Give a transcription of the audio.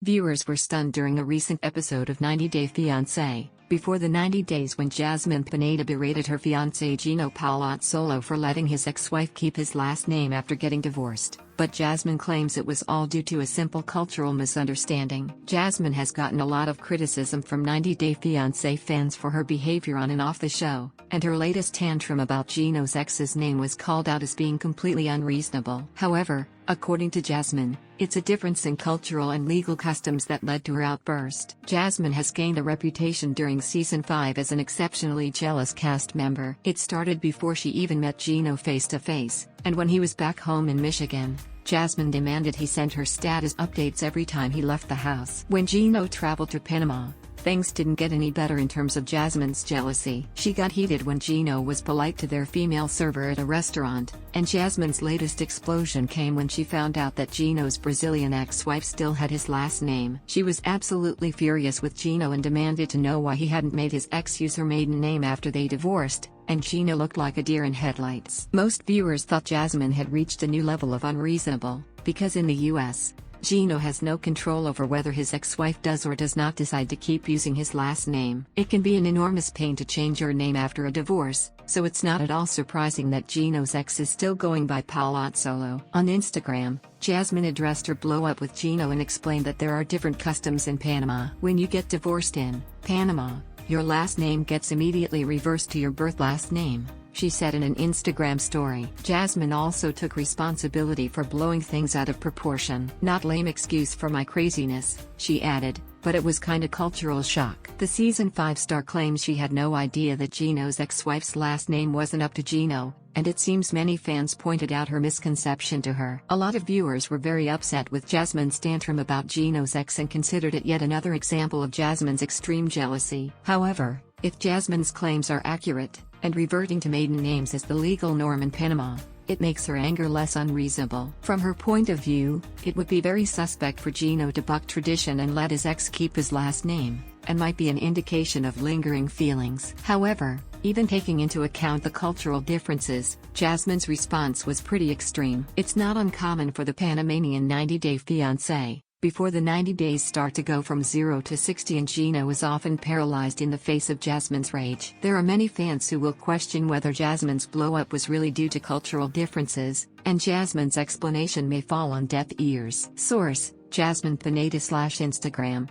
Viewers were stunned during a recent episode of 90 Day Fiancé, before the 90 days when Jasmine Pineda berated her fiancé Gino Palazzolo for letting his ex-wife keep his last name after getting divorced. But Jasmine claims it was all due to a simple cultural misunderstanding. Jasmine has gotten a lot of criticism from 90 Day Fiancé fans for her behavior on and off the show, and her latest tantrum about Gino's ex's name was called out as being completely unreasonable. However, according to Jasmine, it's a difference in cultural and legal customs that led to her outburst. Jasmine has gained a reputation during season 5 as an exceptionally jealous cast member. It started before she even met Gino face to face, and when he was back home in Michigan, Jasmine demanded he send her status updates every time he left the house. When Gino traveled to Panama, things didn't get any better in terms of Jasmine's jealousy. She got heated when Gino was polite to their female server at a restaurant, and Jasmine's latest explosion came when she found out that Gino's Brazilian ex-wife still had his last name. She was absolutely furious with Gino and demanded to know why he hadn't made his ex use her maiden name after they divorced, and Gino looked like a deer in headlights. Most viewers thought Jasmine had reached a new level of unreasonable, because in the US, Gino has no control over whether his ex-wife does or does not decide to keep using his last name. It can be an enormous pain to change your name after a divorce, so it's not at all surprising that Gino's ex is still going by Palazzolo. On Instagram, Jasmine addressed her blow-up with Gino and explained that there are different customs in Panama. When you get divorced in Panama, your last name gets immediately reversed to your birth last name, she said in an Instagram story. Jasmine also took responsibility for blowing things out of proportion. "Not lame excuse for my craziness," she added, "but it was kinda cultural shock." The season 5 star claims she had no idea that Gino's ex-wife's last name wasn't up to Gino, and it seems many fans pointed out her misconception to her. A lot of viewers were very upset with Jasmine's tantrum about Gino's ex and considered it yet another example of Jasmine's extreme jealousy. However, if Jasmine's claims are accurate, and reverting to maiden names is the legal norm in Panama, it makes her anger less unreasonable. From her point of view, it would be very suspect for Gino to buck tradition and let his ex keep his last name, and might be an indication of lingering feelings. However, even taking into account the cultural differences, Jasmine's response was pretty extreme. It's not uncommon for the Panamanian 90 Day Fiancé, before the 90 days start, to go from 0 to 60, and Gino is often paralyzed in the face of Jasmine's rage. There are many fans who will question whether Jasmine's blow-up was really due to cultural differences, and Jasmine's explanation may fall on deaf ears. Source: Jasmine Pineda / Instagram.